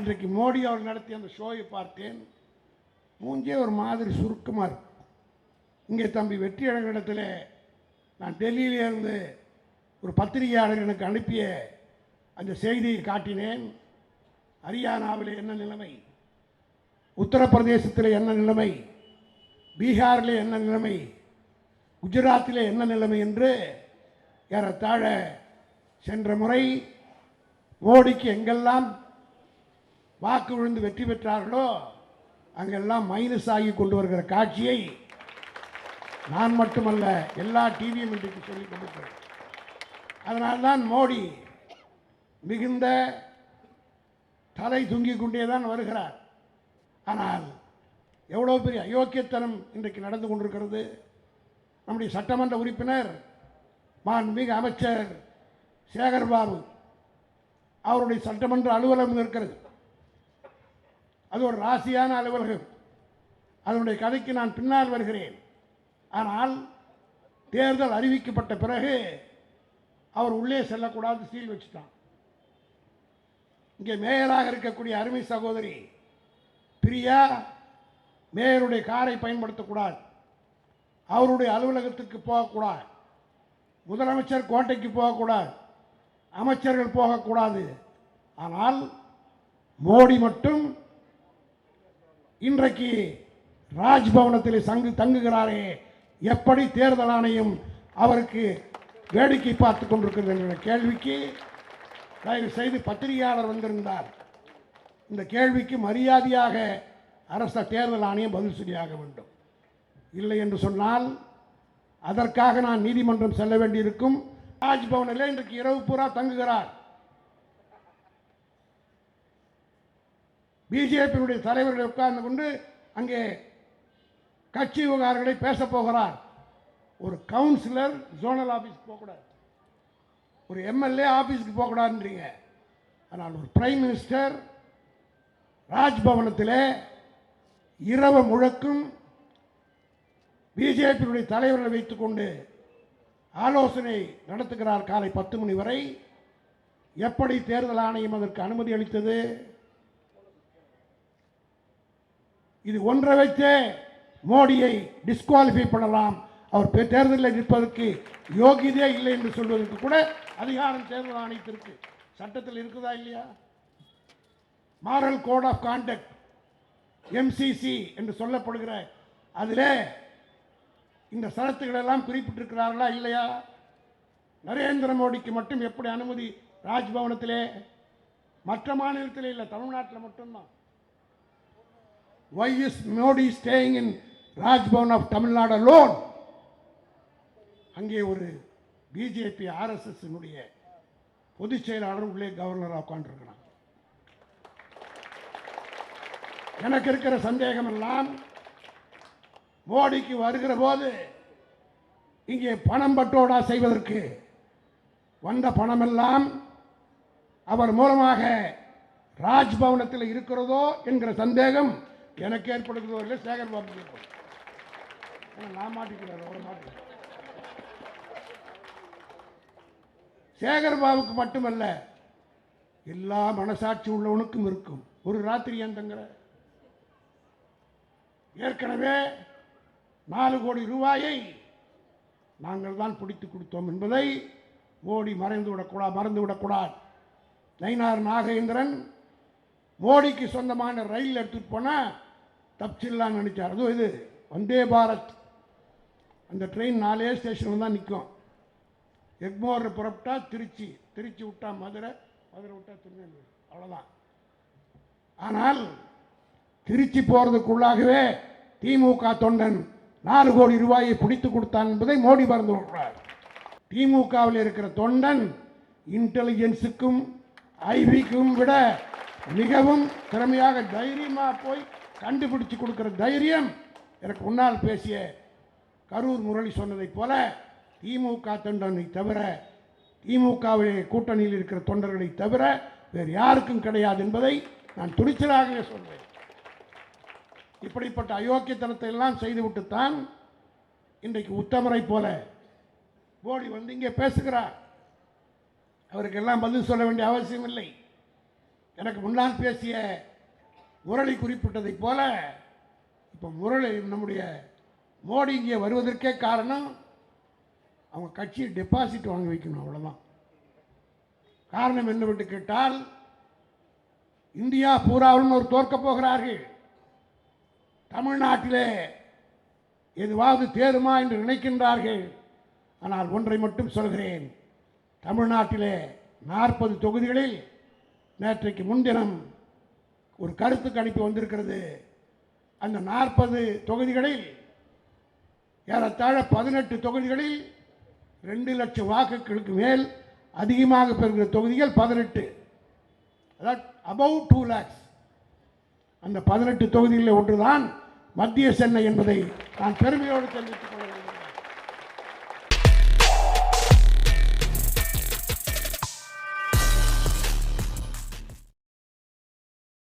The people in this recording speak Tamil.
இன்றைக்கு மோடி அவர் நடத்திய அந்த ஷோவை பார்த்தேன். மூஞ்சே ஒரு மாதிரி சுருக்கமாக இருக்கு. இங்கே தம்பி வெற்றியழகனிடத்தில் நான் டெல்லியிலிருந்து ஒரு பத்திரிகையாளர் எனக்கு அனுப்பிய அந்த செய்தியை காட்டினேன். ஹரியானாவில் என்ன நிலைமை, உத்தரப்பிரதேசத்தில் என்ன நிலைமை, பீகாரில் என்ன நிலைமை, குஜராத்தில் என்ன நிலைமை என்று ஏறத்தாழ சென்ற முறை மோடிக்கு எங்கெல்லாம் வாக்கு விழுந்து வெற்றி பெற்றார்களோ அங்கெல்லாம் மைனஸ் ஆகி கொண்டு வருகிற காட்சியை நான் மட்டுமல்ல எல்லா டிவியும் இன்றைக்கு சொல்லிக் கொடுக்கிறேன். அதனால்தான் மோடி மிகுந்த தலை தூங்கிக் கொண்டே தான் வருகிறார். ஆனால் எவ்வளோ பெரிய அயோக்கியத்தனம் இன்றைக்கு நடந்து கொண்டிருக்கிறது. நம்முடைய சட்டமன்ற உறுப்பினர் மாண்புமிகு அமைச்சர் சேகர்பாபு அவருடைய சட்டமன்ற அலுவலகம் இருக்கிறது. அது ஒரு ராசியான அலுவலகம். அதனுடைய கதைக்கு நான் பின்னால் வருகிறேன். ஆனால் தேர்தல் அறிவிக்கப்பட்ட பிறகு அவர் உள்ளே செல்லக்கூடாது, சீல் வச்சுட்டான். இங்கே மேயராக இருக்கக்கூடிய அருமை சகோதரி பிரியா மேயருடைய காரை பயன்படுத்தக்கூடாது, அவருடைய அலுவலகத்துக்கு போகக்கூடாது, முதலமைச்சர் கோட்டைக்கு போகக்கூடாது, அமைச்சர்கள் போகக்கூடாது. ஆனால் மோடி மட்டும் இன்றைக்கு ராஜ்பவனத்தில் தங்குகிறாரே, எப்படி தேர்தல் ஆணையம் அவருக்கு வேடிக்கை பார்த்து கொண்டிருக்கிறது என்ற கேள்விக்கு தயவு செய்து பத்திரிகையாளர் வந்திருந்தார். இந்த கேள்விக்கு மரியாதையாக அரசு தேர்தல் ஆணையம் பதில் சொல்லியாக வேண்டும். இல்லை என்று சொன்னால் அதற்காக நான் நீதிமன்றம் செல்ல வேண்டியிருக்கும். ராஜ்பவனில் இன்றைக்கு இரவு பூரா தங்குகிறார். பிஜேபியுடைய தலைவர்களை உட்கார்ந்து கொண்டு அங்கே கட்சி விவகாரங்களை பேசப் போகிறார். ஒரு கவுன்சிலர் ஜோனல் ஆபீஸ்க்கு போகக்கூடாது, ஒரு எம்எல்ஏ ஆபீஸ்க்கு போகக்கூடாதுன்றீங்க. ஆனால் ஒரு பிரைம் மினிஸ்டர் ராஜ்பவனத்தில் இரவு முழக்கும் பிஜேபியுடைய தலைவர்களை வைத்துக் கொண்டு ஆலோசனை நடத்துகிறார். காலை 10 மணி வரை. எப்படி தேர்தல் ஆணையம் அதற்கு அனுமதி அளித்தது? இது ஒன்றை வைத்தே மோடியை டிஸ்குவாலிஃபை பண்ணலாம். அவர் தேர்தலில் நிற்பதற்கு யோகியதே இல்லை என்று சொல்வதற்கு கூட அதிகாரம் தேர்தல் ஆணையத்திற்கு சட்டத்தில் இருக்குதா இல்லையா? Moral code of conduct MCC என்று சொல்லப்படுகிற அதில் இந்த சரத்துக்கள் எல்லாம் குறிப்பிட்டிருக்கிறார்களா இல்லையா? நரேந்திர மோடிக்கு மட்டும் எப்படி அனுமதி ராஜ்பவனத்திலே? மற்ற மாநிலத்திலே இல்லை, தமிழ்நாட்டில் மட்டும்தான். Why is Modi staying in Rajbhavan of Tamil Nadu alone? அங்கே ஒரு பிஜேபி ஆர்எஸ்எஸ் பொதுச் செயலாளர் உள்ளே கவர்னராக உட்கார்ந்திருக்கிறார். எனக்கு இருக்கிற சந்தேகம் எல்லாம் மோடிக்கு வருகிற போது இங்கே பணம் பட்டோடா செய்வதற்கு வந்த பணமெல்லாம் அவர் மூலமாக ராஜ்பவனத்தில் இருக்கிறதோ என்கிற சந்தேகம் எனக்கு ஏற்படுகிறதோ இல்லை, சேகர் பாபு ஏற்படும். நான் மாட்டிக்கிறார், அவரை மாட்டிக்கிறார். சேகர் பாபுக்கு மட்டுமல்ல, எல்லா மனசாட்சி உள்ளவனுக்கும் இருக்கும். ஒரு ராத்திரி ஏன் தங்குற? ஏற்கனவே 4 கோடி ரூபாயை நாங்கள் தான் பிடித்து கொடுத்தோம் என்பதை மோடி மறந்துவிடக்கூடாது. நயினார் நாகேந்திரன் மோடிக்கு சொந்தமான ரயில் எடுத்துட்டு போனால் தப்பிச்சிடலான்னு நினைச்சார். அதுவும் இது வந்தே பாரத், அந்த ட்ரெயின் 4 ஸ்டேஷனில் தான் நிற்கும். எக்மோர் புறப்பட்டா திருச்சி, திருச்சி விட்டா மதுரை, மதுரை விட்டா திருநெல்வேலி, அவ்வளோதான். ஆனால் திருச்சி போகிறதுக்குள்ளாகவே திமுக தொண்டன் 4 கோடி ரூபாயை பிடித்து கொடுத்தான் என்பதை மோடி மறந்து விடுறார். திமுகவில் இருக்கிற தொண்டன் இன்டெலிஜென்ஸுக்கும் ஐபிக்கும் விட மிகவும் திறமையாக தைரியமாக போய் கண்டுபிடிச்சு கொடுக்கிற தைரியம் எனக்கு முன்னால் பேசிய கரூர் முரளி சொன்னதைப் போல திமுக தொண்டனை தவிர, திமுகவில் கூட்டணியில் இருக்கிற தொண்டர்களை தவிர வேறு யாருக்கும் கிடையாது என்பதை நான் துணிச்சலாகவே சொல்வேன். இப்படிப்பட்ட அயோக்கியத்தனத்தை எல்லாம் செய்துவிட்டுத்தான் இன்றைக்கு உத்தமரை போல மோடி இங்கே பேசுகிறார். அவருக்கெல்லாம் பதில் சொல்ல வேண்டிய அவசியம் இல்லை. எனக்கு முன்னால் பேசிய முரளி குறிப்பிட்டதைப் போல இப்போ முரளி நம்முடைய மோடி இங்கே வருவதற்கே காரணம் அவங்க கட்சியை டெபாசிட் வாங்கி வைக்கணும், அவ்வளோதான். காரணம் என்னவென்று கேட்டால் இந்தியா பூராவிலும் ஒரு தோற்கப் போகிறார்கள். தமிழ்நாட்டிலே எதுவாவது தேருமா என்று நினைக்கின்றார்கள். ஆனால் ஒன்றை மட்டும் சொல்கிறேன், தமிழ்நாட்டிலே 40 தொகுதிகளில் நேற்றைக்கு முன்தினம் ஒரு கருத்து கணிப்பு வந்திருக்கிறது. அந்த 40 தொகுதிகளில் ஏறத்தாழ 18 தொகுதிகளில் 2 லட்சம் வாக்குகளுக்கு மேல் அதிகமாக பெறுகிற தொகுதிகள் 18, அதாவது அபவுட் 2 lakhs. அந்த 18 தொகுதிகளில் ஒன்றுதான் மத்திய சென்னை என்பதை நான் பெருமையோடு தெரிவித்துக் கொள்ள வேண்டும்.